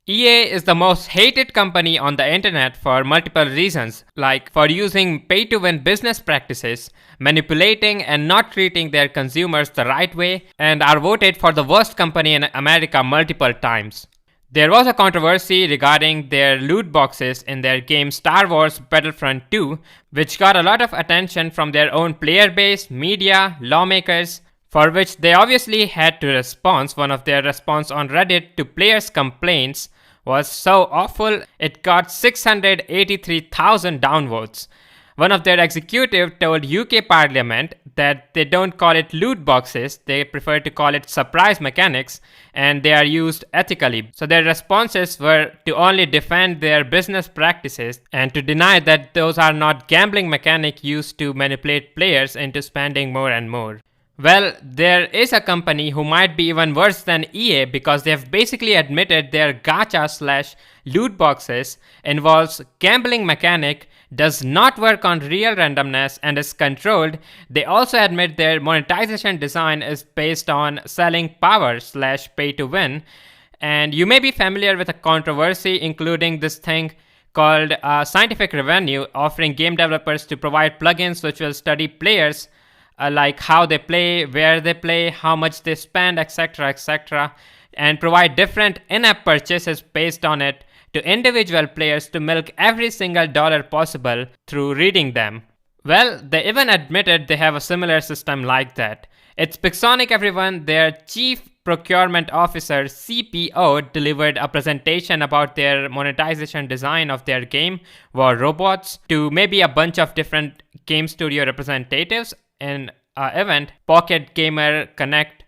EA is the most hated company on the internet for multiple reasons, like for using pay-to-win business practices, manipulating and not treating their consumers the right way, and are voted for the worst company in America multiple times. There was a controversy regarding their loot boxes in their game Star Wars Battlefront 2, which got a lot of attention from their own player base, media, lawmakers, for which they obviously had to respond. One of their response on Reddit to players' complaints was so awful it got 683,000 downvotes. One of their executives told UK Parliament that they don't call it loot boxes, they prefer to call it surprise mechanics, and they are used ethically. So their responses were to only defend their business practices and to deny that those are not gambling mechanics used to manipulate players into spending more and more. Well, there is a company who might be even worse than EA because they have basically admitted their gacha / loot boxes involves gambling mechanic, does not work on real randomness and is controlled. They also admit their monetization design is based on selling power / pay to win. And you may be familiar with a controversy including this thing called scientific revenue, offering game developers to provide plugins which will study players like how they play, where they play, how much they spend, etc., and provide different in-app purchases based on it to individual players to milk every single dollar possible through reading them. Well, they even admitted they have a similar system like that. It's Pixonic, everyone. Their Chief Procurement Officer, CPO, delivered a presentation about their monetization design of their game, War Robots, to maybe a bunch of different game studio representatives in an event, Pocket Gamer Connect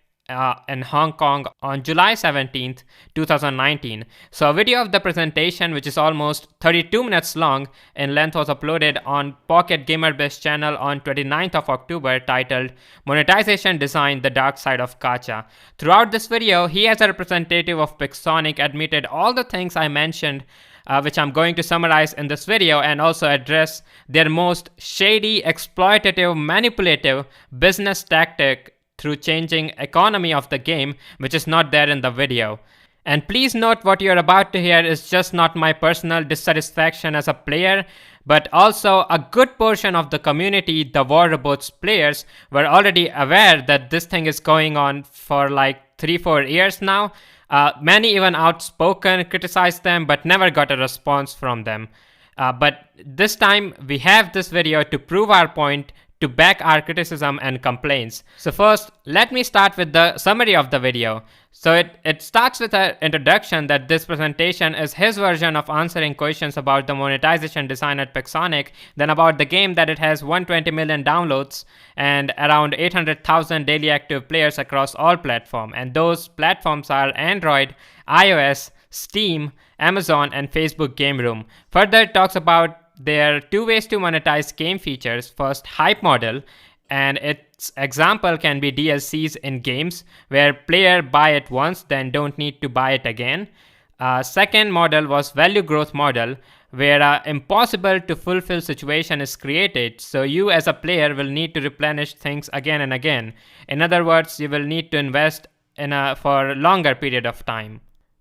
in Hong Kong on July 17th, 2019. So a video of the presentation, which is almost 32 minutes long in length, was uploaded on Pocket GamerBase channel on 29th of October titled Monetization Design, the Dark Side of Gacha. Throughout this video, he as a representative of Pixonic admitted all the things I mentioned, which I'm going to summarize in this video, and also address their most shady, exploitative, manipulative business tactic through changing economy of the game, which is not there in the video. And please note, what you're about to hear is just not my personal dissatisfaction as a player, but also a good portion of the community, the War Robots players, were already aware that this thing is going on for like 3-4 years now. Many even outspoken criticized them but never got a response from them. But this time we have this video to prove our point, to back our criticism and complaints. So first, let me start with the summary of the video. So it starts with an introduction that this presentation is his version of answering questions about the monetization design at Pixonic, then about the game that it has 120 million downloads and around 800,000 daily active players across all platforms. And those platforms are Android, iOS, Steam, Amazon, and Facebook Game Room. Further, it talks about there are 2 ways to monetize game features. First, hype model, and its example can be DLCs in games where player buy it once then don't need to buy it again. Second model was value growth model, where an impossible to fulfill situation is created, so you as a player will need to replenish things again and again. In other words, you will need to invest for a longer period of time.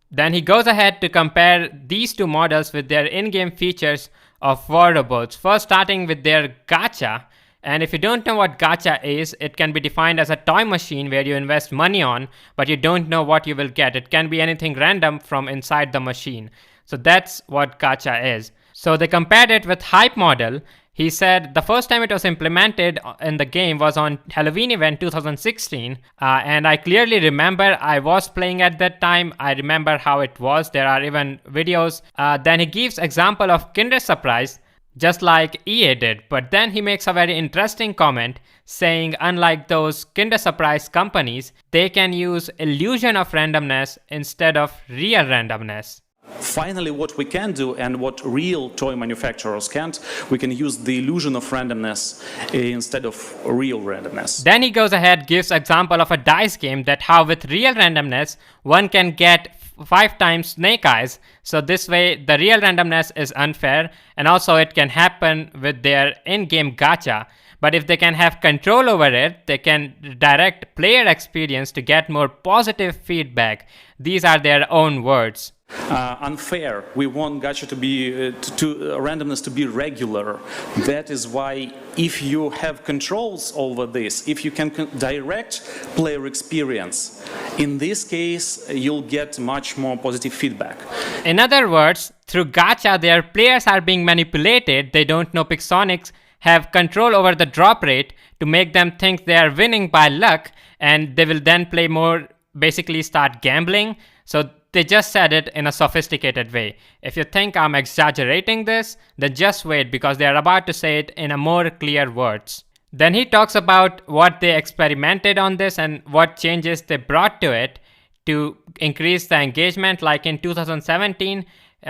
Then he goes ahead to compare these 2 models with their in-game features of War Robots. First, starting with their gacha. And if you don't know what gacha is, it can be defined as a toy machine where you invest money on, but you don't know what you will get. It can be anything random from inside the machine. So that's what gacha is. So they compared it with hype model. He said the first time it was implemented in the game was on Halloween event 2016, and I clearly remember I was playing at that time. I remember how it was. There are even videos. Then he gives example of Kinder Surprise, just like EA did, but then he makes a very interesting comment saying unlike those Kinder Surprise companies, they can use illusion of randomness instead of real randomness. Finally, what we can do and what real toy manufacturers can't, we can use the illusion of randomness instead of real randomness. Then he goes ahead, gives example of a dice game that how with real randomness, one can get 5 times snake eyes. So this way, the real randomness is unfair, and also it can happen with their in-game gacha. But if they can have control over it, they can direct player experience to get more positive feedback. These are their own words. Unfair. We want gacha to be randomness to be regular. That is why if you have controls over this, if you can direct player experience, in this case you'll get much more positive feedback. In other words, through gacha, their players are being manipulated. They don't know Pixonics have control over the drop rate to make them think they are winning by luck, and they will then play more, basically start gambling. So they just said it in a sophisticated way. If you think I'm exaggerating this, then just wait, because they are about to say it in a more clear words. Then he talks about what they experimented on this and what changes they brought to it to increase the engagement. Like in 2017,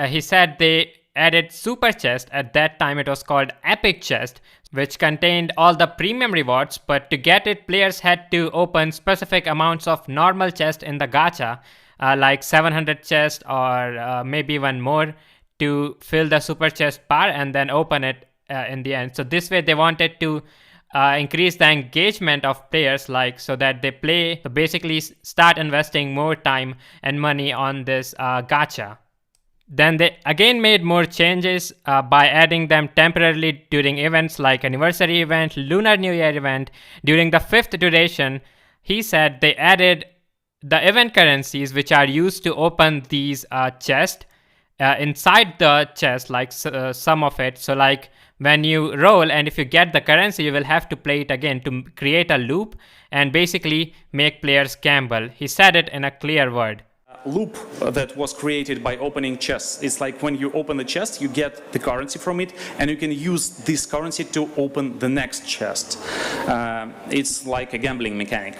he said they added Super Chest. At that time it was called Epic Chest, which contained all the premium rewards, but to get it, players had to open specific amounts of normal chest in the gacha, like 700 chest or maybe even more, to fill the Super Chest bar and then open it in the end. So this way they wanted to increase the engagement of players, like so that they play, so basically start investing more time and money on this gacha. Then they again made more changes by adding them temporarily during events like anniversary event, Lunar New Year event. During the 5th duration, he said they added the event currencies which are used to open these chests inside the chest, like some of it. So like when you roll and if you get the currency, you will have to play it again to create a loop and basically make players gamble. He said it in a clear word. Loop that was created by opening chests. It's like when you open the chest, you get the currency from it, and you can use this currency to open the next chest. It's like a gambling mechanic.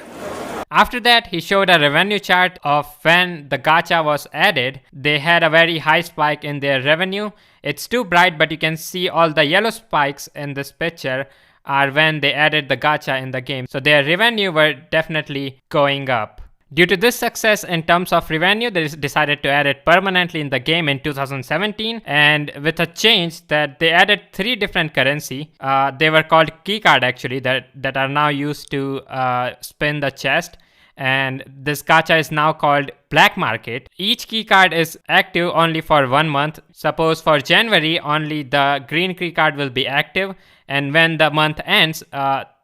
After that, he showed a revenue chart of when the gacha was added. They had a very high spike in their revenue. It's too bright, but you can see all the yellow spikes in this picture are when they added the gacha in the game. So their revenue were definitely going up. Due to this success in terms of revenue, they decided to add it permanently in the game in 2017, and with a change that they added 3 different currency. They were called keycard actually, that are now used to spin the chest, and this gacha is now called Black Market. Each keycard is active only for 1 month. Suppose for January, only the green keycard will be active, and when the month ends,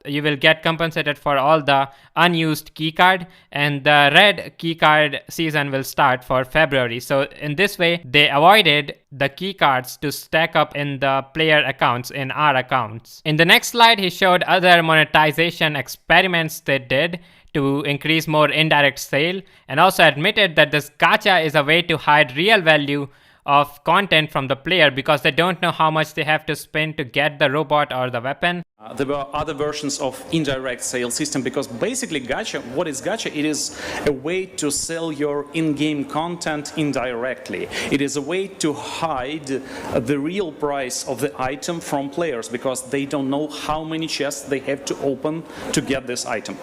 you will get compensated for all the unused keycard, and the red keycard season will start for February. So in this way, they avoided the keycards to stack up in the player accounts, in our accounts. In the next slide, he showed other monetization experiments they did to increase more indirect sale, and also admitted that this gacha is a way to hide real value of content from the player, because they don't know how much they have to spend to get the robot or the weapon. There were other versions of indirect sales system, because basically gacha, what is gacha? It is a way to sell your in-game content indirectly. It is a way to hide the real price of the item from players, because they don't know how many chests they have to open to get this item.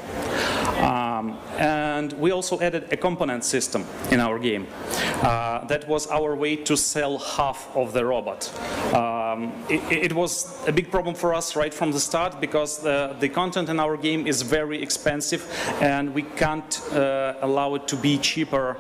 And we also added a component system in our game. That was our way to sell half of the robot. It was a big problem for us right from the start, because the content in our game is very expensive and we can't allow it to be cheaper,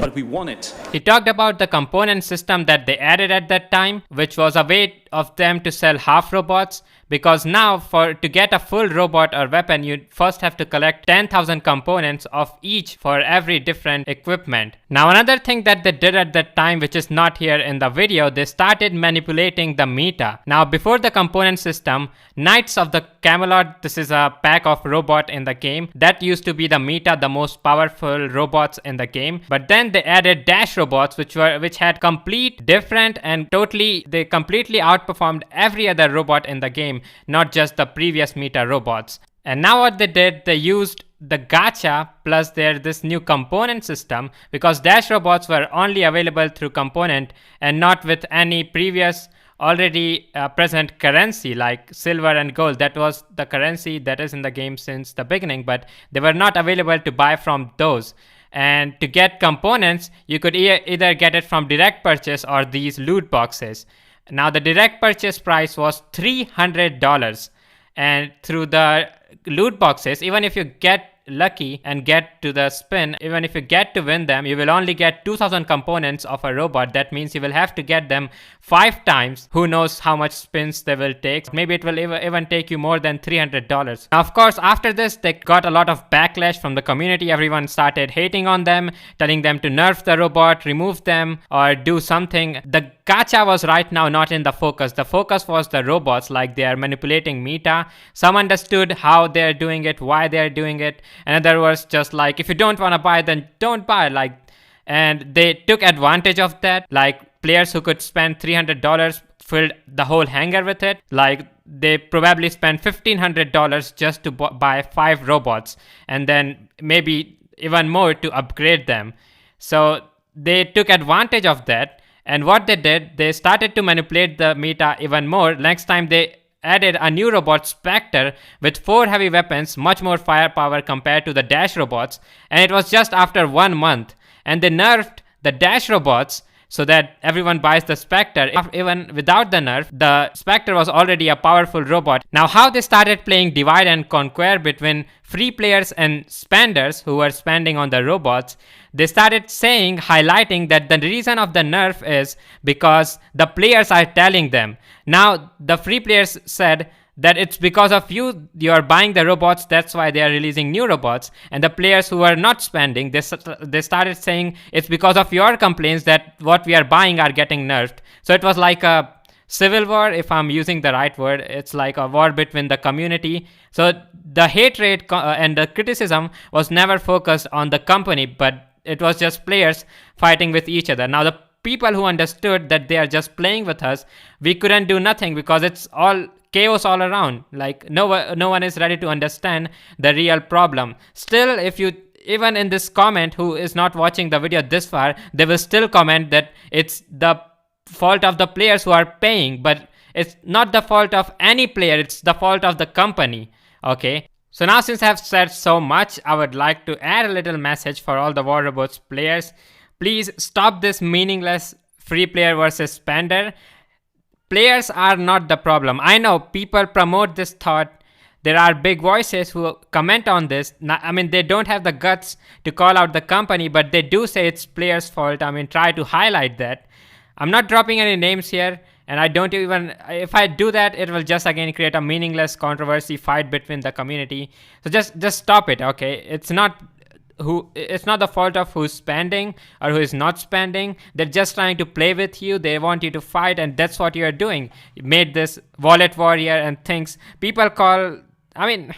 but we want it. He talked about the component system that they added at that time, which was a way of them to sell half robots, because now to get a full robot or weapon, you first have to collect 10,000 components of each for every different equipment. Now another thing that they did at that time, which is not here in the video, they started manipulating the meta. Now before the component system, Knights of the Camelot, this is a pack of robot in the game, that used to be the meta, the most powerful robots in the game. But then they added dash robots, which had complete different and they completely outperformed every other robot in the game, not just the previous meta robots. And now what they did, they used the gacha plus this new component system, because dash robots were only available through component and not with any previous already present currency like silver and gold. That was the currency that is in the game since the beginning, but they were not available to buy from those. And to get components, you could either get it from direct purchase or these loot boxes. Now the direct purchase price was $300, and through the loot boxes, even if you get lucky and get to the spin, even if you get to win them, you will only get 2000 components of a robot. That means you will have to get them 5 times. Who knows how much spins they will take. Maybe it will even take you more than $300. Now, of course, after this, they got a lot of backlash from the community. Everyone started hating on them, telling them to nerf the robot, remove them, or do something. The gacha was right now not in the focus. The focus was the robots, like they are manipulating meta. Some understood how they're doing it, why they're doing it. Another was just like, if you don't want to buy, then don't buy. And they took advantage of that. Like players who could spend $300 filled the whole hangar with it. Like they probably spent $1,500 just to buy 5 robots, and then maybe even more to upgrade them. So they took advantage of that. And what they did, they started to manipulate the meta even more. Next time they added a new robot, Spectre, with 4 heavy weapons, much more firepower compared to the dash robots. And it was just after 1 month. And they nerfed the dash robots so that everyone buys the Spectre. Even without the nerf, the Spectre was already a powerful robot. Now, how they started playing divide and conquer between free players and spenders who were spending on the robots, they started saying, highlighting that the reason of the nerf is because the players are telling them. Now, the free players said that it's because of you are buying the robots, that's why they are releasing new robots. And the players who are not spending, they started saying it's because of your complaints that what we are buying are getting nerfed. So it was like a civil war, if I'm using the right word. It's like a war between the community. So the hate rate and the criticism was never focused on the company, but it was just players fighting with each other. Now the people who understood that they are just playing with us, we couldn't do nothing because it's all chaos all around. Like no one is ready to understand the real problem. Still, if you even in this comment who is not watching the video this far, they will still comment that it's the fault of the players who are paying, but it's not the fault of any player, it's the fault of the company. Okay, so now since I've said so much, I would like to add a little message for all the War Robots players. Please stop this meaningless free player versus spender. Players are not the problem. I know people promote this thought. There are big voices who comment on this. I mean, they don't have the guts to call out the company, but they do say it's players' fault. I mean, try to highlight that. I'm not dropping any names here, and I don't even, if I do that, it will just again create a meaningless controversy fight between the community. So just stop it, okay? It's not the fault of who's spending or who is not spending. They're just trying to play with you. They want you to fight, and that's what you're doing. You made this wallet warrior and things. People call, I mean,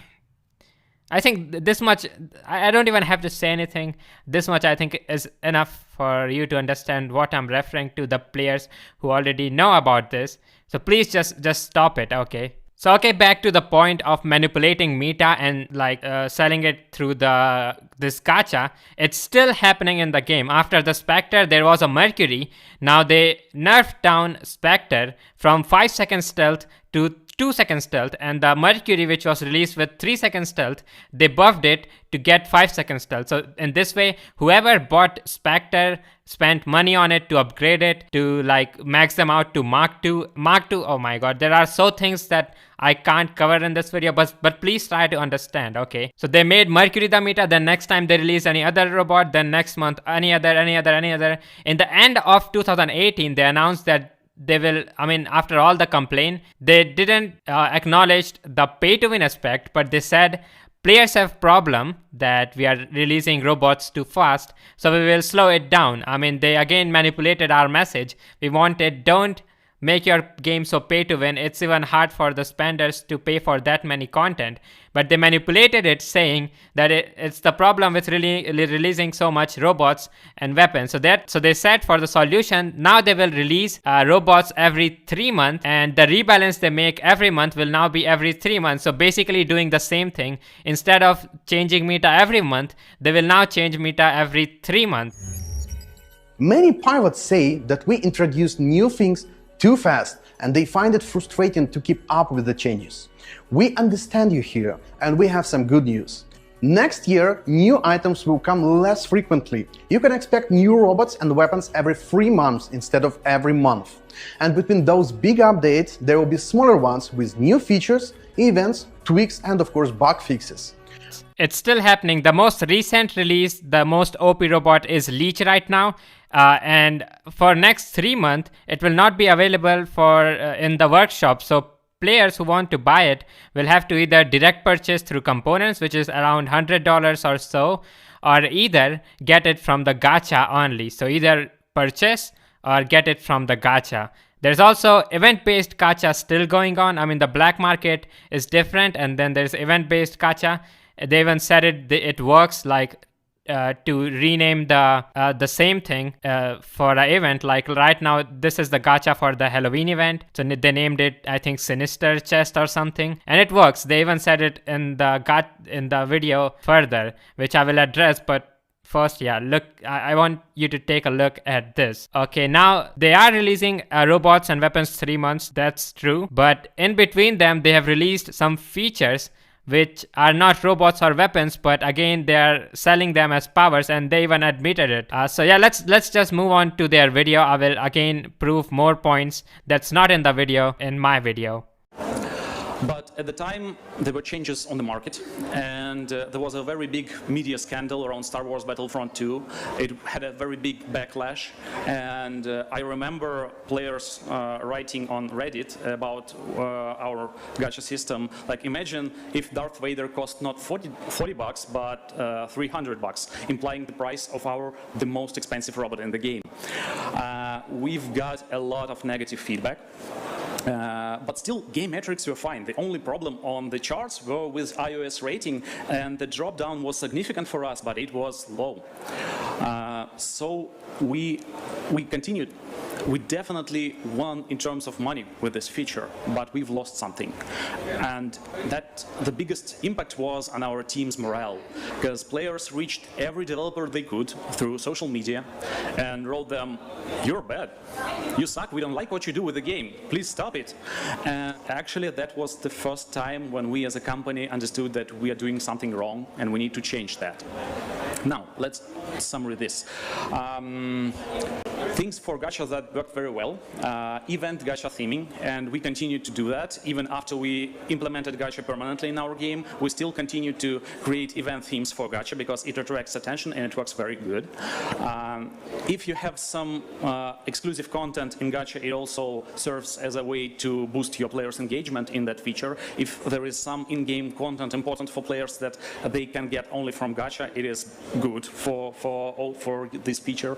I think this much, I don't even have to say anything. This much I think is enough for you to understand what I'm referring to, the players who already know about this. So please just stop it, okay? So okay, back to the point of manipulating meta and like selling it through this gacha. It's still happening in the game. After the Spectre, there was a Mercury. Now they nerfed down Spectre from 5 second stealth to 2 second stealth, and the Mercury, which was released with 3 second stealth, they buffed it to get 5 second stealth. So in this way, whoever bought Spectre spent money on it to upgrade it, to like max them out to Mark 2. Oh my god, there are so things that I can't cover in this video, but please try to understand, okay? So they made Mercury the meta, then next time they release any other robot, then next month any other. In the end of 2018, they announced that they will, I mean, after all the complaint, they didn't acknowledge the pay to win aspect, but they said players have problem that we are releasing robots too fast, so we will slow it down. I mean, they again manipulated our message. We wanted, don't make your game so pay to win. It's even hard for the spenders to pay for that many content. But they manipulated it, saying that it's the problem with really releasing so much robots and weapons. So they said for the solution, now they will release robots every 3 months, and the rebalance they make every month will now be every 3 months. So basically doing the same thing. Instead of changing meta every month, they will now change meta every 3 months. Many pilots say that we introduce new things too fast, and they find it frustrating to keep up with the changes. We understand you here, and we have some good news. Next year, new items will come less frequently. You can expect new robots and weapons every 3 months instead of every month. And between those big updates, there will be smaller ones with new features, events, tweaks, and of course bug fixes. It's still happening. The most recent release, the most OP robot is Leech right now. And for next 3 months, it will not be available for in the workshop. So players who want to buy it will have to either direct purchase through components, which is around $100 or so, or either get it from the gacha only. So either purchase or get it from the gacha. There's also event-based gacha still going on. I mean, the black market is different, and then there's event-based gacha. They even said it works, like to rename the same thing for an event. Like right now, this is the gacha for the Halloween event. So they named it, I think, Sinister Chest or something, and it works. They even said it in the video further, which I will address. But first, yeah, look, I want you to take a look at this. Okay, now they are releasing robots and weapons 3 months. That's true, but in between them, they have released some features which are not robots or weapons, but again, they are selling them as powers, and they even admitted it. So yeah, let's just move on to their video. I will again prove more points that's not in the video in my video. But at the time, there were changes on the market, and there was a very big media scandal around Star Wars Battlefront 2. It had a very big backlash, and I remember players writing on Reddit about our gacha system. Like, imagine if Darth Vader cost not $40 but $300, implying the price of the most expensive robot in the game. We've got a lot of negative feedback. But still, game metrics were fine. The only problem on the charts were with iOS rating, and the drop down was significant for us, but it was low. So we continued. We definitely won in terms of money with this feature, but we've lost something. And the biggest impact was on our team's morale, because players reached every developer they could through social media and wrote them, "You're bad. You suck. We don't like what you do with the game. Please stop it." And actually, that was the first time when we as a company understood that we are doing something wrong and we need to change that. Now, let's summary this. Things for gacha that worked very well, event gacha theming, and we continue to do that. Even after we implemented gacha permanently in our game, we still continue to create event themes for gacha because it attracts attention and it works very good. If you have some exclusive content in gacha, it also serves as a way to boost your players' engagement in that feature. If there is some in-game content important for players that they can get only from gacha, it is good for this feature.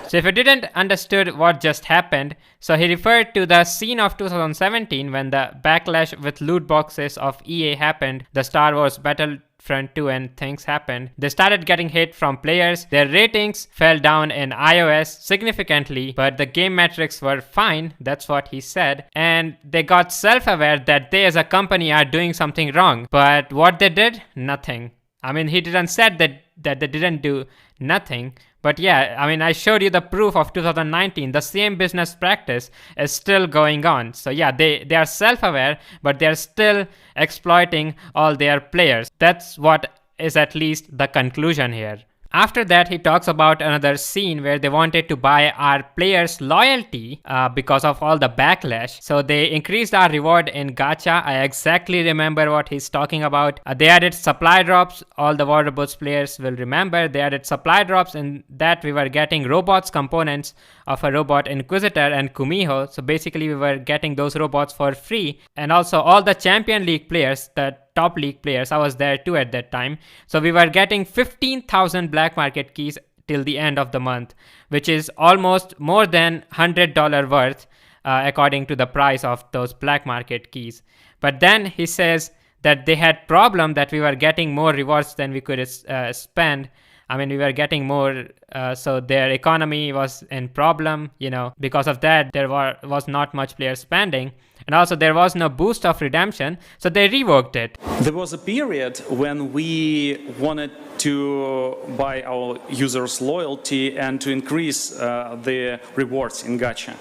So if you didn't understood what just happened, so he referred to the scene of 2017 when the backlash with loot boxes of EA happened, the Star Wars Battlefront 2 and things happened. They started getting hate from players, their ratings fell down in iOS significantly, but the game metrics were fine, that's what he said, and they got self-aware that they as a company are doing something wrong. But what they did? Nothing. I mean, he didn't said that they didn't do nothing. But yeah, I mean, I showed you the proof of 2019. The same business practice is still going on. So yeah, they are self-aware, but they're still exploiting all their players. That's what is at least the conclusion here. After that, he talks about another scene where they wanted to buy our players' loyalty because of all the backlash. So they increased our reward in gacha. I exactly remember what he's talking about. They added supply drops. All the War Robots players will remember. They added supply drops, and that we were getting robots components of a robot Inquisitor and Kumiho. So basically we were getting those robots for free. And also all the Champion League players, the top league players, I was there too at that time. So we were getting 15,000 black market keys till the end of the month, which is almost more than $100 worth according to the price of those black market keys. But then he says that they had problem that we were getting more rewards than we could spend. I mean, we were getting more, so their economy was in problem, you know. Because of that, there was not much player spending. And also there was no boost of redemption, so they revoked it. There was a period when we wanted to buy our users' loyalty and to increase the rewards in gacha.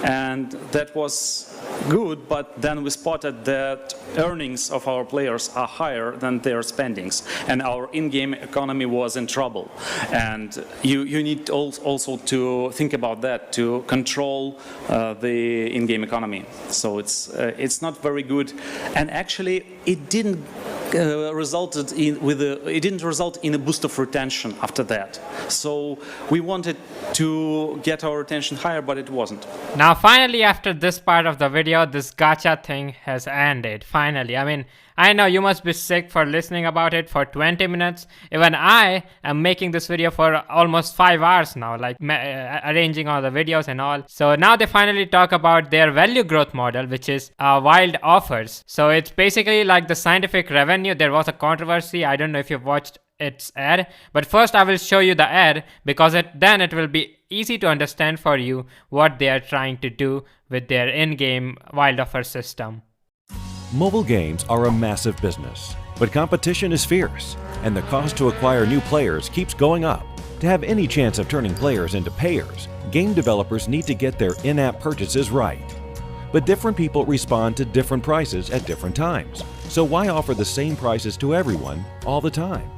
And that was good, but then we spotted that earnings of our players are higher than their spendings, and our in-game economy was in trouble. And you need also to think about that, to control the in-game economy. So it's not very good, and actually it didn't it didn't result in a boost of retention after that. So we wanted to get our retention higher, but it wasn't. Now finally, after this part of the video, this gacha thing has ended. Finally, I mean, I know you must be sick for listening about it for 20 minutes. Even I am making this video for almost 5 hours now, like arranging all the videos and all. So now they finally talk about their value growth model, which is wild offers. So it's basically like the scientific revenue. There was a controversy. I don't know if you've watched its ad, but first I will show you the ad, because then it will be easy to understand for you what they are trying to do with their in-game wild offer system. Mobile games are a massive business, but competition is fierce, and the cost to acquire new players keeps going up. To have any chance of turning players into payers, game developers need to get their in-app purchases right. But different people respond to different prices at different times, so why offer the same prices to everyone all the time?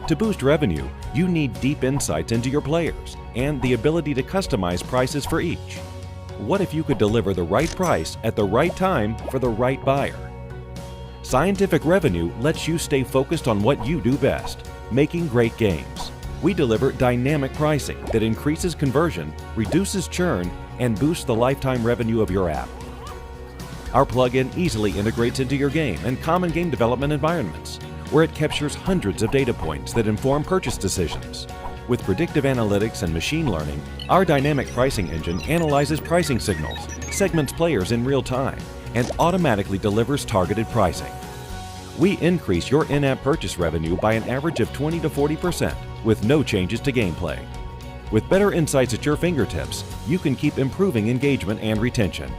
To boost revenue, you need deep insights into your players and the ability to customize prices for each. What if you could deliver the right price at the right time for the right buyer? Scientific Revenue lets you stay focused on what you do best, making great games. We deliver dynamic pricing that increases conversion, reduces churn, and boosts the lifetime revenue of your app. Our plugin easily integrates into your game and common game development environments, where it captures hundreds of data points that inform purchase decisions. With predictive analytics and machine learning, our dynamic pricing engine analyzes pricing signals, segments players in real time, and automatically delivers targeted pricing. We increase your in-app purchase revenue by an average of 20 to 40% with no changes to gameplay. With better insights at your fingertips, you can keep improving engagement and retention.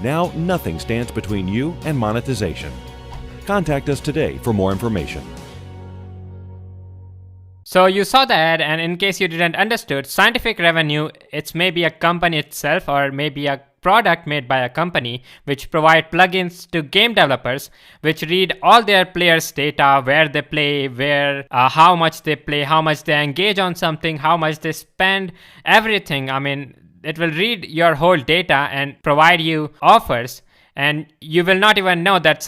Now, nothing stands between you and monetization. Contact us today for more information. So you saw the ad, and in case you didn't understood, Scientific Revenue, it's maybe a company itself or maybe a product made by a company which provide plugins to game developers which read all their players' data, where they play, how much they play, how much they engage on something, how much they spend, everything. I mean, it will read your whole data and provide you offers, and you will not even know that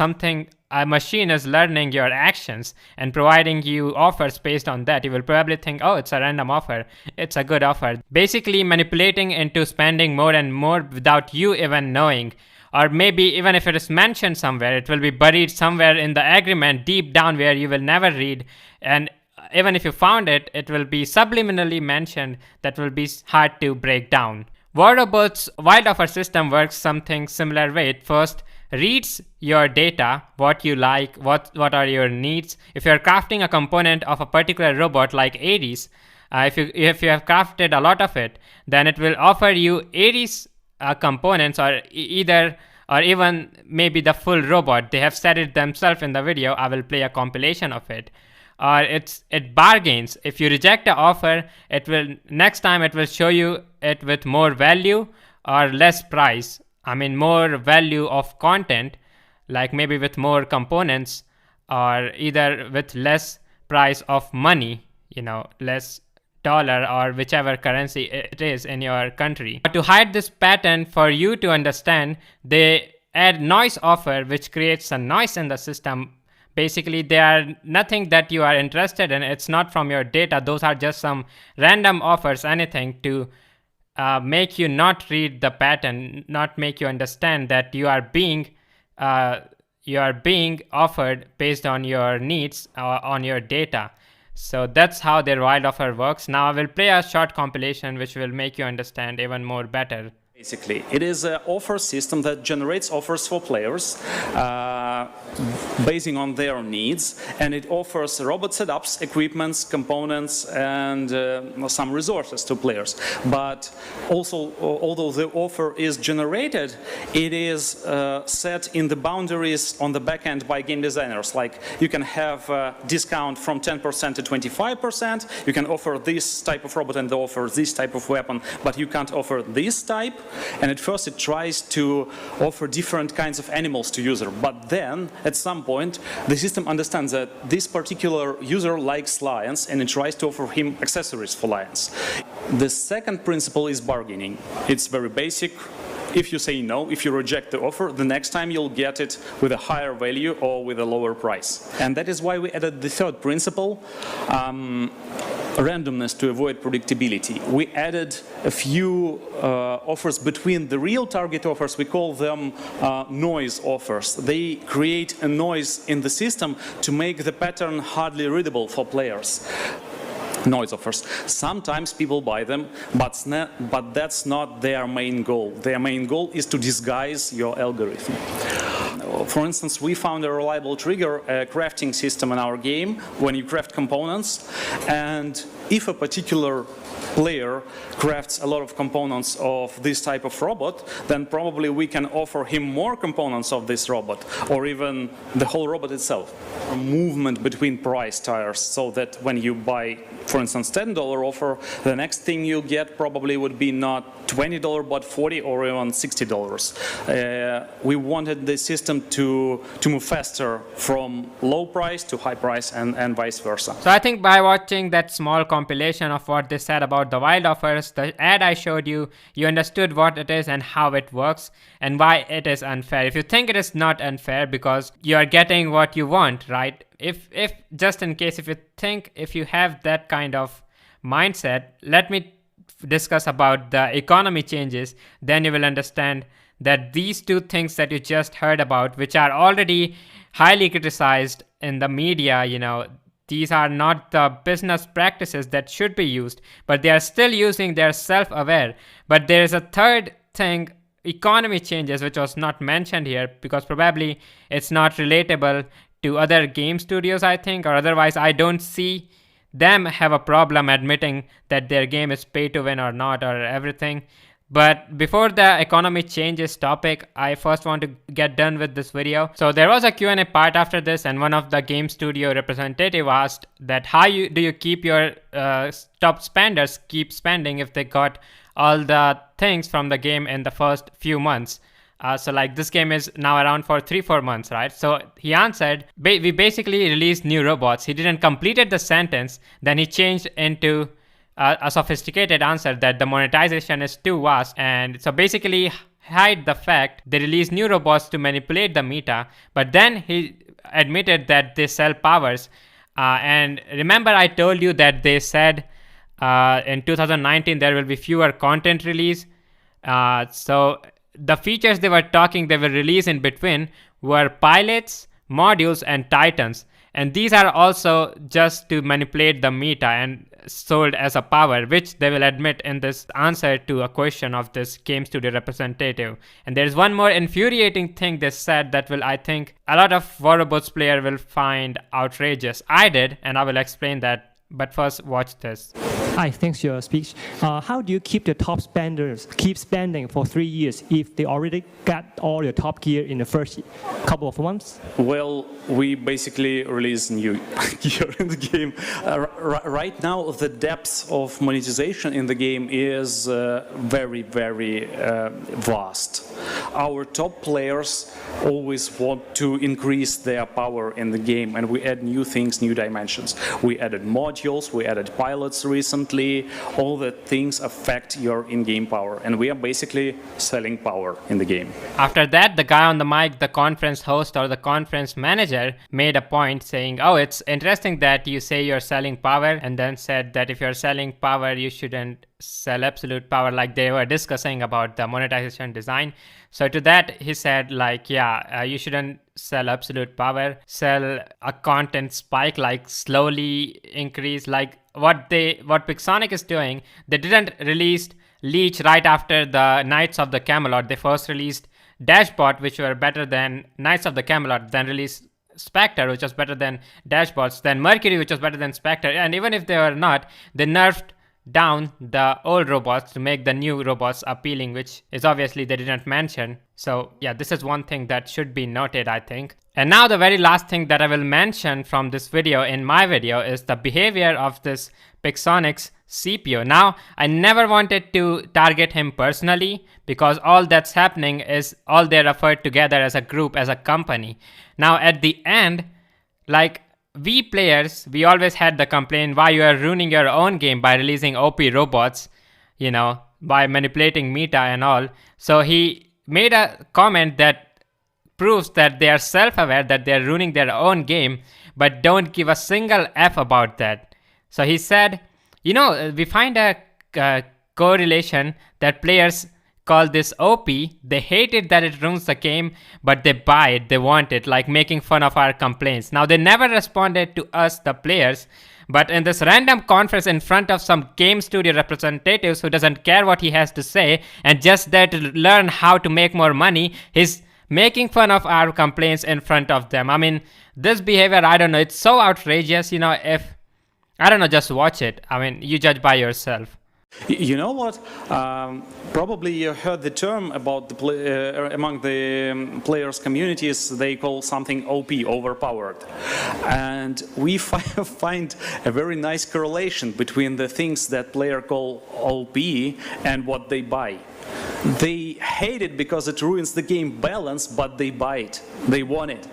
a machine is learning your actions and providing you offers based on that. You will probably think, oh, it's a random offer, it's a good offer. Basically manipulating into spending more and more without you even knowing. Or maybe even if it is mentioned somewhere, it will be buried somewhere in the agreement deep down where you will never read. And even if you found it, it will be subliminally mentioned that will be hard to break down. War Robots' wild offer system works something similar way. It first reads your data, what you like, what are your needs. If you're crafting a component of a particular robot like Ares, if you have crafted a lot of it, then it will offer you Ares components, or even maybe the full robot. They have said it themselves in the video. I will play a compilation of it. Or it bargains. If you reject the offer, next time it will show you it with more value or less price. I mean, more value of content, like maybe with more components, or either with less price of money, less dollar or whichever currency it is in your country. But to hide this pattern for you to understand, they add noise offer, which creates a noise in the system. Basically, they are nothing that you are interested in. It's not from your data. Those are just some random offers, anything to make you not read the pattern, not make you understand that you are being offered based on your needs on your data. So that's how their wild offer works. Now I will play a short compilation which will make you understand even more better. Basically, it is an offer system that generates offers for players basing on their needs, and it offers robot setups, equipments, components, and some resources to players. But also, although the offer is generated, it is set in the boundaries on the back end by game designers. Like, you can have a discount from 10% to 25%. You can offer this type of robot and offer this type of weapon, but you can't offer this type. And at first it tries to offer different kinds of animals to user, but then at some point the system understands that this particular user likes lions and it tries to offer him accessories for lions. The second principle is bargaining. It's very basic. If you say no, if you reject the offer, the next time you'll get it with a higher value or with a lower price. And that is why we added the third principle, randomness to avoid predictability. We added a few offers between the real target offers. We call them noise offers. They create a noise in the system to make the pattern hardly readable for players. Noise offers. Sometimes people buy them, but that's not their main goal. Their main goal is to disguise your algorithm. For instance, we found a reliable trigger, a crafting system in our game when you craft components, and if a particular player crafts a lot of components of this type of robot, then probably we can offer him more components of this robot, or even the whole robot itself. A movement between price tiers, so that when you buy, for instance, $10 offer, the next thing you get probably would be not $20 but $40 or even $60. We wanted the system to move faster from low price to high price and vice versa. So I think by watching that small compilation of what they said about the wild offers, the ad I showed you, you understood what it is and how it works and why it is unfair. If you think it is not unfair because you are getting what you want, right? If just in case, if you think, if you have that kind of mindset, let me discuss about the economy changes, then you will understand that these two things that you just heard about, which are already highly criticized in the media, you know, these are not the business practices that should be used, but they are still using, they're self-aware. But there is a third thing, economy changes, which was not mentioned here because probably it's not relatable to other game studios, I think, or otherwise I don't see them have a problem admitting that their game is pay to win or not or everything. But before the economy changes topic, I first want to get done with this video. So there was a Q&A part after this, and one of the game studio representative asked that how do you keep your top spenders keep spending if they got all the things from the game in the first few months. So like this game is now around for 3-4 months, right? So he answered, we basically released new robots. He didn't completed the sentence, then he changed into a sophisticated answer that the monetization is too vast. And so basically hide the fact they release new robots to manipulate the meta, but then he admitted that they sell powers. And remember I told you that they said in 2019 there will be fewer content release. So the features they will release in between were pilots, modules, and titans. And these are also just to manipulate the meta and sold as a power, which they will admit in this answer to a question of this game studio representative. And there's one more infuriating thing they said that will, I think, a lot of War Robots player will find outrageous. I did, and I will explain that. But first, watch this. Hi, thanks for your speech. How do you keep the top spenders keep spending for 3 years if they already got all your top gear in the first couple of months? Well, we basically release new gear in the game. Right now, the depth of monetization in the game is very, very vast. Our top players always want to increase their power in the game, and we add new things, new dimensions. We added modules, we added pilots recently. All the things affect your in-game power, and we are basically selling power in the game. After that, the guy on the mic, the conference host or the conference manager, made a point saying, oh, it's interesting that you say you're selling power, and then said that if you're selling power, you shouldn't sell absolute power, like they were discussing about the monetization design. So to that, he said, like, yeah, you shouldn't sell absolute power, sell a content spike, like slowly increase, like what Pixonic is doing. They didn't release Leech right after the Knights of the Camelot. They first released Dashbot, which were better than Knights of the Camelot, then released Spectre, which was better than Dashbots, then Mercury, which was better than Spectre. And even if they were not, they nerfed down the old robots to make the new robots appealing, which is obviously they didn't mention. So yeah, this is one thing that should be noted, I think. And now the very last thing that I will mention from this video in my video is the behavior of this Pixonic's CPO. Now, I never wanted to target him personally because all that's happening is all they referred together as a group, as a company. Now at the end, like, we players, we always had the complaint why you are ruining your own game by releasing OP robots, you know, by manipulating meta and all. So he made a comment that proves that they are self-aware that they are ruining their own game, but don't give a single F about that. So he said, we find a correlation that players call this OP. They hate it that it ruins the game, but they buy it, they want it, like making fun of our complaints. Now, they never responded to us, the players, but in this random conference in front of some game studio representatives who doesn't care what he has to say and just there to learn how to make more money, he's making fun of our complaints in front of them. I mean, this behavior, I don't know, it's so outrageous. If, I don't know, just watch it. I mean, you judge by yourself. You know what? Probably you heard the term about among the players' communities. They call something OP, overpowered, and we find a very nice correlation between the things that player call OP and what they buy. They hate it because it ruins the game balance, but they buy it. They want it.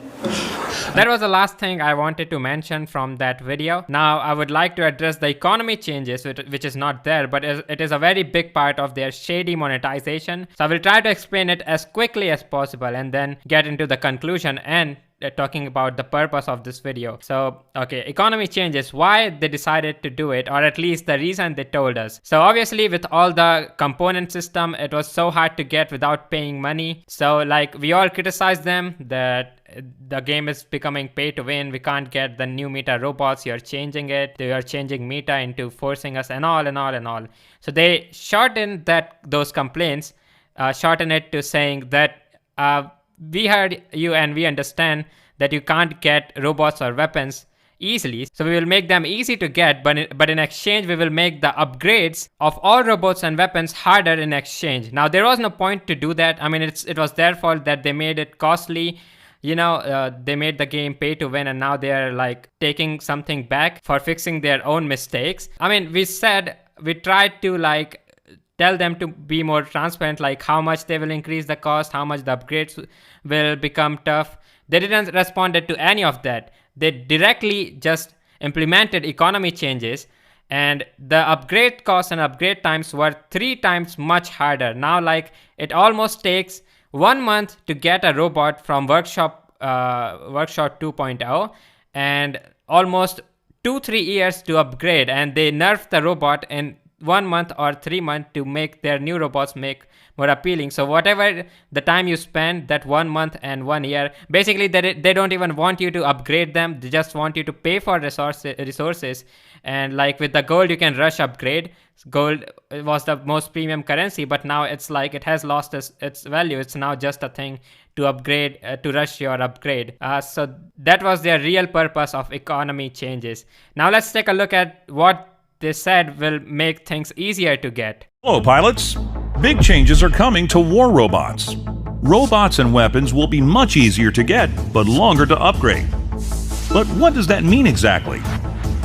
That was the last thing I wanted to mention from that video. Now I would like to address the economy changes, which is not there, but it is a very big part of their shady monetization. So I will try to explain it as quickly as possible and then get into the conclusion and talking about the purpose of this video. So, okay, economy changes, why they decided to do it, or at least the reason they told us. So obviously with all the component system, it was so hard to get without paying money. So like we all criticize them that the game is becoming pay to win. We can't get the new meta robots. You're changing it. You are changing meta into forcing us and all. So they shortened those complaints, shorten it to saying that we heard you and we understand that you can't get robots or weapons easily. So we will make them easy to get, but in exchange, we will make the upgrades of all robots and weapons harder in exchange. Now, there was no point to do that. I mean, it was their fault that they made it costly. They made the game pay to win, and now they're like taking something back for fixing their own mistakes. I mean, we tried to like tell them to be more transparent, like how much they will increase the cost, how much the upgrades will become tough. They didn't respond to any of that. They directly just implemented economy changes, and the upgrade costs and upgrade times were 3 times much harder. Now, like, it almost takes 1 month to get a robot from Workshop 2.0 and almost 2-3 years to upgrade, and they nerfed the robot in 1 month or 3 months to make their new robots make more appealing. So whatever the time you spend, that 1 month and 1 year, basically they don't even want you to upgrade them. They just want you to pay for resources. And like with the gold, you can rush upgrade. Gold was the most premium currency, but now it's like it has lost its value. It's now just a thing to upgrade, to rush your upgrade. So that was their real purpose of economy changes. Now let's take a look at what they said will make things easier to get. Hello, pilots. Big changes are coming to war robots. Robots and weapons will be much easier to get, but longer to upgrade. But what does that mean exactly?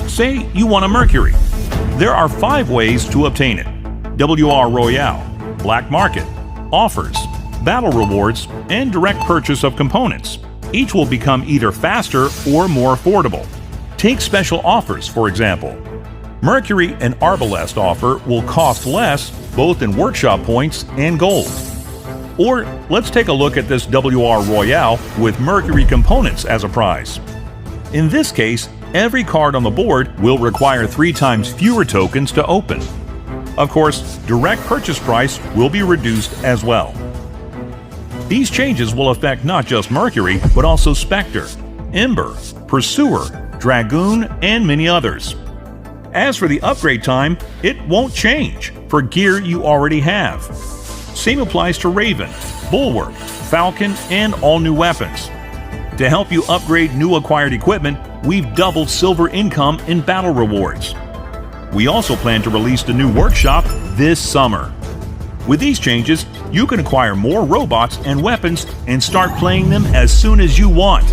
Say you want a Mercury. There are 5 ways to obtain it: WR Royale, Black Market, Offers, Battle Rewards, and direct purchase of components. Each will become either faster or more affordable. Take special offers, for example. Mercury and Arbalest offer will cost less, both in workshop points and gold. Or let's take a look at this WR Royale with Mercury components as a prize. In this case, every card on the board will require 3 times fewer tokens to open. Of course, direct purchase price will be reduced as well. These changes will affect not just Mercury, but also Spectre, Ember, Pursuer, Dragoon, and many others. As for the upgrade time, it won't change for gear you already have. Same applies to Raven, Bulwark, Falcon, and all new weapons. To help you upgrade new acquired equipment, we've doubled silver income in battle rewards. We also plan to release the new workshop this summer. With these changes, you can acquire more robots and weapons and start playing them as soon as you want.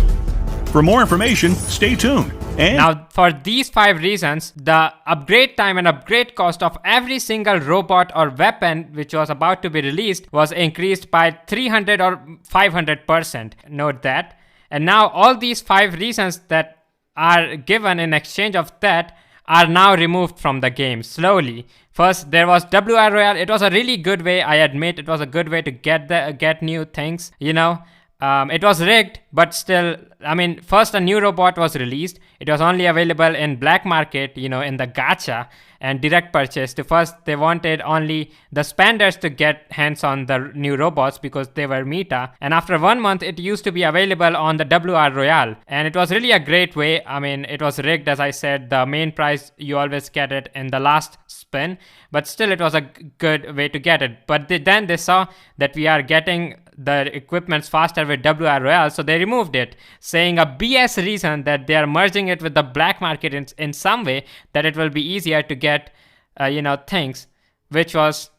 For more information, stay tuned. And now, for these 5 reasons, the upgrade time and upgrade cost of every single robot or weapon which was about to be released was increased by 300 or 500%. Note that. And now all these 5 reasons that are given in exchange of that are now removed from the game slowly. First, there was WR Royale. It was a really good way. I admit it was a good way to get new things. It was rigged, but still, I mean, first a new robot was released. It was only available in black market, in the gacha and direct purchase. First, they wanted only the spenders to get hands on the new robots because they were meta. And after 1 month, it used to be available on the WR Royale. And it was really a great way. I mean, it was rigged, as I said. The main prize, you always get it in the last spin. But still, it was a good way to get it. But then they saw that we are getting the equipments faster with WR Royale, so they removed it, saying a BS reason that they are merging it with the black market in some way that it will be easier to get things, which was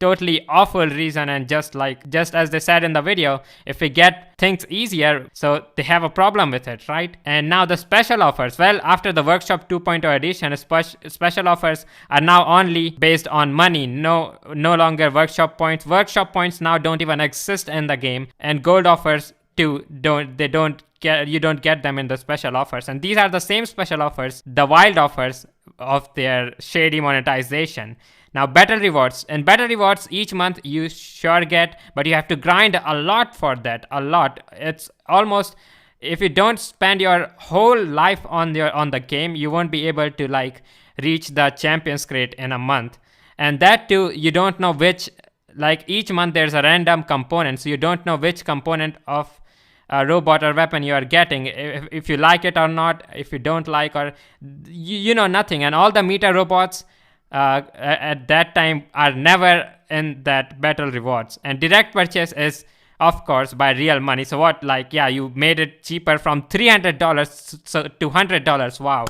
totally awful reason. And just as they said in the video, if we get things easier, so they have a problem with it, right? And now the special offers, well, after the Workshop 2.0 edition, special offers are now only based on money, no longer workshop points. Workshop points now don't even exist in the game, and gold offers too you don't get them in the special offers. And these are the same special offers, the wild offers of their shady monetization. Now, battle rewards. In battle rewards, each month you sure get, but you have to grind a lot for that. A lot. It's almost, if you don't spend your whole life on the game, you won't be able to reach the champions crate in a month. And that too, you don't know which, each month there's a random component, so you don't know which component of a robot or weapon you are getting, if you like it or not, if you don't like, or you know nothing. And all the meta robots at that time are never in that battle rewards. And direct purchase is, of course, by real money. So what, you made it cheaper from $300 to $100. Wow.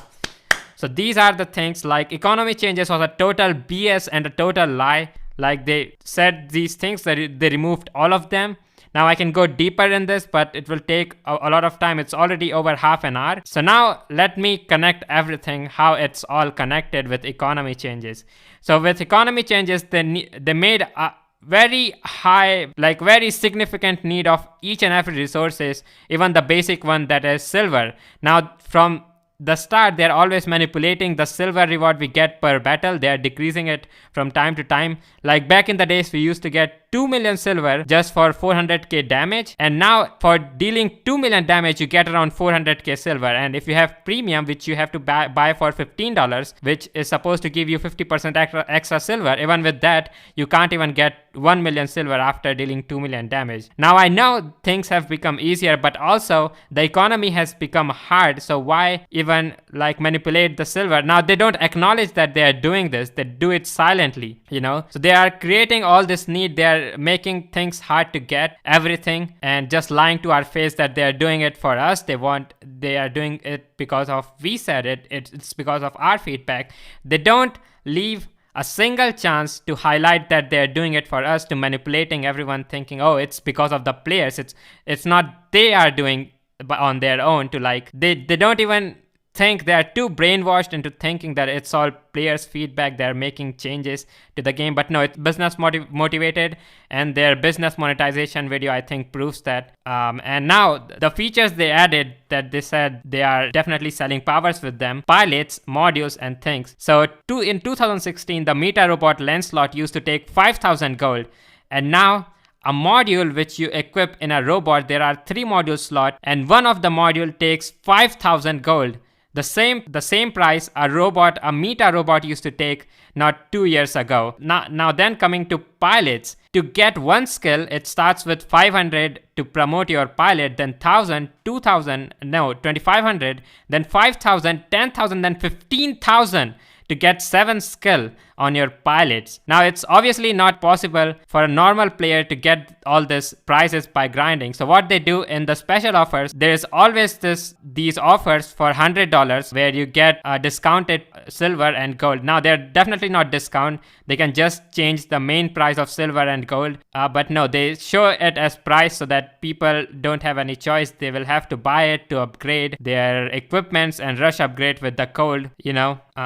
So these are the things. Economy changes was a total BS and a total lie. They said these things, they removed all of them. Now I can go deeper in this, but it will take a lot of time. It's already over half an hour. So now let me connect everything, how it's all connected with economy changes. So with economy changes, they made a very high, very significant need of each and every resources, even the basic one that is silver. Now from the start, they're always manipulating the silver reward we get per battle. They're decreasing it from time to time. Back in the days, we used to get 2 million silver just for 400k damage. And now for dealing 2 million damage, you get around 400k silver. And if you have premium, which you have to buy for $15, which is supposed to give you 50% extra silver, even with that, you can't even get 1 million silver after dealing 2 million damage. Now I know things have become easier, but also the economy has become hard. So why even manipulate the silver? Now they don't acknowledge that they are doing this. They do it silently, So they are creating all this need. They are making things hard to get everything and just lying to our face that they are doing it for us. They are doing it because of we said it. It's because of our feedback. They don't leave a single chance to highlight that they're doing it for us, to manipulating everyone thinking, oh, it's because of the players. It's not they are doing on their own they don't even think, they are too brainwashed into thinking that it's all players' feedback. They're making changes to the game, but no, it's business motivated, and their business monetization video, I think, proves that. And now the features they added that they said they are definitely selling powers with them: pilots, modules, and things. So in 2016, the Meta Robot lens slot used to take 5,000 gold, and now a module which you equip in a robot, there are 3 module slot, and one of the module takes 5,000 gold. The same price a Meta robot used to take not 2 years ago. Now then, coming to pilots, to get one skill, it starts with 500 to promote your pilot, then 1,000, 2,000, no, 2,500, then 5,000, 10,000, then 15,000 to get 7 skill on your pilots. Now it's obviously not possible for a normal player to get all these prizes by grinding. So what they do in the special offers, there's always these offers for $100 where you get discounted silver and gold. Now they're definitely not discount. They can just change the main price of silver and gold. But no, they show it as price so that people don't have any choice. They will have to buy it to upgrade their equipments and rush upgrade with the gold,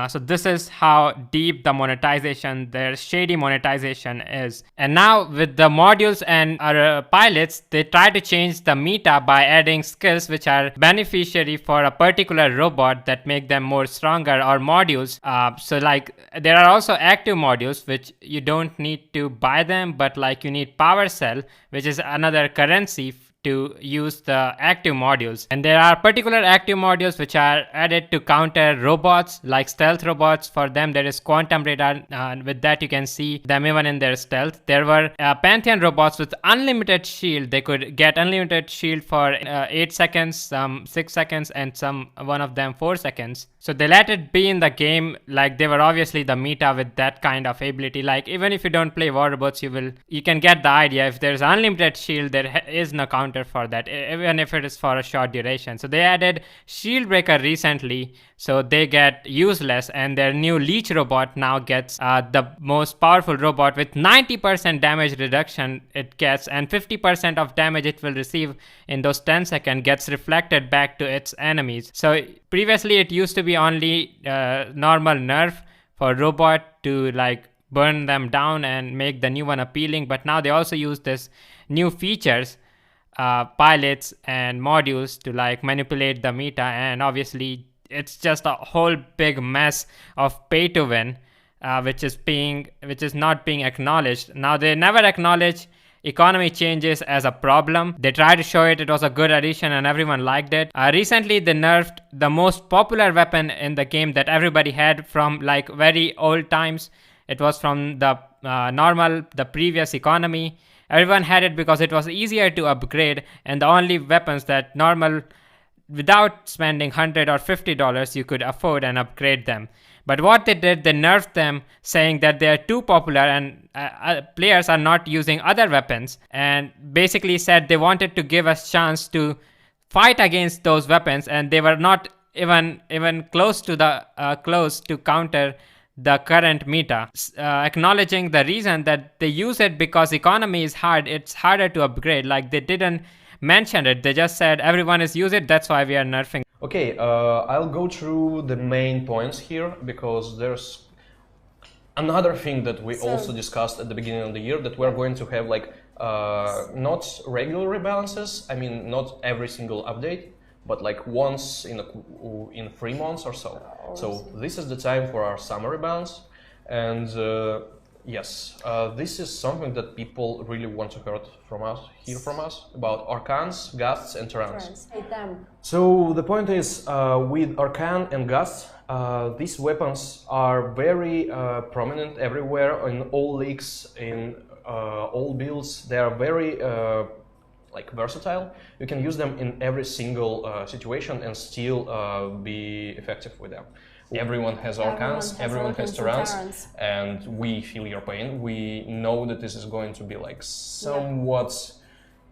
So this is how deep the monetization, their shady monetization is. And now with the modules and our pilots, they try to change the meta by adding skills which are beneficiary for a particular robot that make them more stronger, or modules. So like there are also active modules which you don't need to buy them, but like you need power cell, which is another currency to use the active modules. And there are particular active modules which are added to counter robots, like stealth robots. For them there is quantum radar, with that you can see them even in their stealth. There were Pantheon robots with unlimited shield. They could get unlimited shield for 8 seconds, some 6 seconds, and one of them 4 seconds. So they let it be in the game, like they were obviously the meta with that kind of ability. Like even if you don't play War Robots, you can get the idea. If there's unlimited shield, there is no counter for that, even if it is for a short duration. So they added shield breaker recently, so they get useless, and their new leech robot now gets the most powerful robot with 90% damage reduction it gets, and 50% of damage it will receive in those 10 seconds gets reflected back to its enemies. So previously it used to be only normal nerf for robot to like burn them down and make the new one appealing, but now they also use this new features, pilots and modules, to like manipulate the meta. And obviously it's just a whole big mess of pay to win, which is not being acknowledged. Now they never acknowledge economy changes as a problem. They tried to show it was a good addition and everyone liked it. Recently they nerfed the most popular weapon in the game that everybody had from like very old times. It was from the the previous economy. Everyone had it because it was easier to upgrade, and the only weapons that normal, without spending $100 or $50, you could afford and upgrade them. But what they did, they nerfed them, saying that they are too popular and players are not using other weapons, and basically said they wanted to give us chance to fight against those weapons, and they were not even close to counter the current meta, acknowledging the reason that they use it because economy is hard. It's harder to upgrade. Like they didn't mention it. They just said everyone is use it. That's why we are nerfing. Okay, I'll go through the main points here, because there's another thing that we also discussed at the beginning of the year, that we're going to have like not regular rebalances. I mean, not every single update, but like once in 3 months or so. So this is the time for our summer rebalance, and yes, this is something that people really want to hear from us about Arcans, Ghasts, and Terrans. So the point is, with Arcan and Ghasts, these weapons are very prominent everywhere in all leagues, in all builds. They are very like versatile. You can use them in every single situation and still be effective with them. Everyone has Arcans, everyone has Terrans, and we feel your pain. We know that this is going to be like somewhat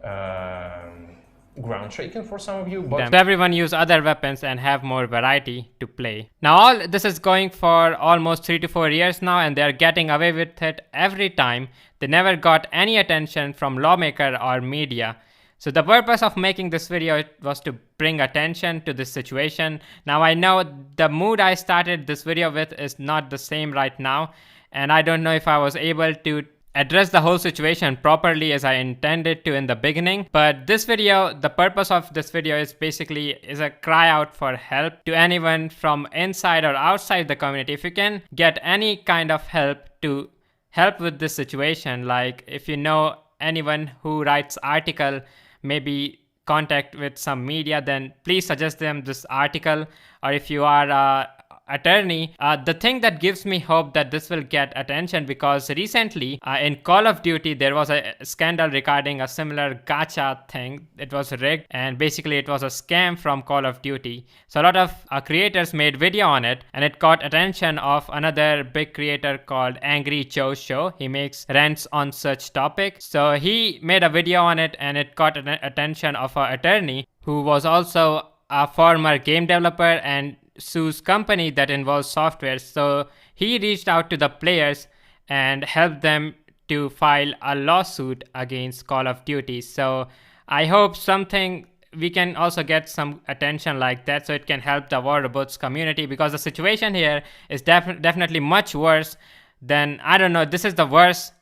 ground shaking for some of you, but everyone use other weapons and have more variety to play. Now all this is going for almost 3 to 4 years now, and they're getting away with it every time. They never got any attention from lawmaker or media. So the purpose of making this video was to bring attention to this situation. Now I know the mood I started this video with is not the same right now, and I don't know if I was able to address the whole situation properly as I intended to in the beginning. But this video, the purpose of this video is basically a cry out for help to anyone from inside or outside the community. If you can get any kind of help to help with this situation, like if you know anyone who writes article, maybe contact with some media, then please suggest them this article. Or if you are an attorney, the thing that gives me hope that this will get attention, because recently in Call of Duty there was a scandal regarding a similar gacha thing. It was rigged, and basically it was a scam from Call of Duty. So a lot of creators made video on it, and it got attention of another big creator called Angry Joe Show. He makes rants on such topics. So he made a video on it, and it got attention of an attorney who was also a former game developer and sues company that involves software. So he reached out to the players and helped them to file a lawsuit against Call of Duty. So I hope something we can also get some attention like that, so it can help the War Robots community, because the situation here is definitely much worse than, I don't know, this is the worst.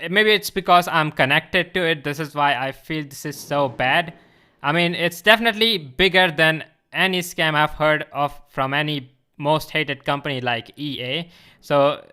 Maybe it's because I'm connected to it. This is why I feel this is so bad. I mean, it's definitely bigger than any scam I've heard of from any most hated company like EA. So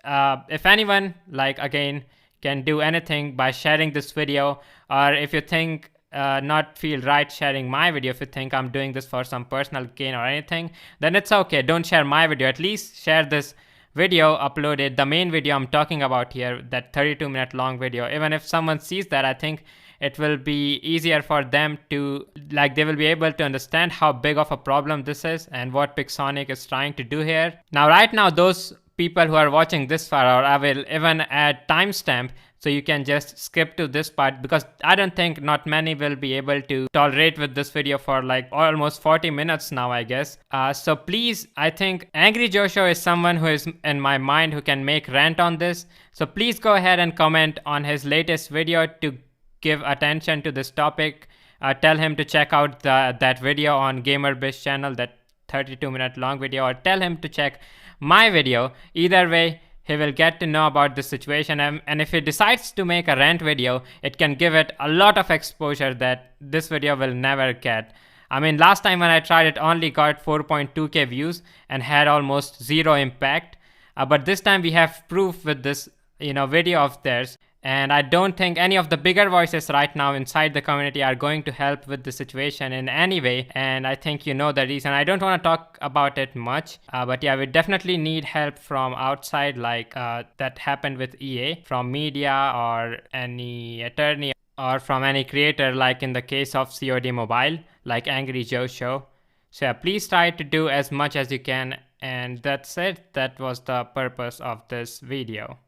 if anyone, like, again, can do anything by sharing this video, or if you think not feel right sharing my video, if you think I'm doing this for some personal gain or anything, then it's okay. Don't share my video. At least share this video uploaded, the main video I'm talking about here, that 32-minute long video. Even if someone sees that, I think it will be easier for them to, like, they will be able to understand how big of a problem this is and what Pixonic is trying to do here. Now, right now, those people who are watching this far, or I will even add timestamp, so you can just skip to this part, because I don't think not many will be able to tolerate with this video for like almost 40 minutes now, I guess. So please, I think Angry Joshua is someone who is in my mind who can make rant on this. So please go ahead and comment on his latest video to give attention to this topic. Tell him to check out that video on GamerBiz channel, that 32-minute long video, or tell him to check my video. Either way, he will get to know about the situation, and if he decides to make a rant video, it can give it a lot of exposure that this video will never get. I mean, last time when I tried, it only got 4.2k views and had almost zero impact. But this time we have proof with this, video of theirs. And I don't think any of the bigger voices right now inside the community are going to help with the situation in any way. And I think you know the reason. I don't want to talk about it much. But yeah, we definitely need help from outside, like that happened with EA, from media or any attorney, or from any creator, like in the case of COD Mobile, like Angry Joe Show. So yeah, please try to do as much as you can. And that's it. That was the purpose of this video.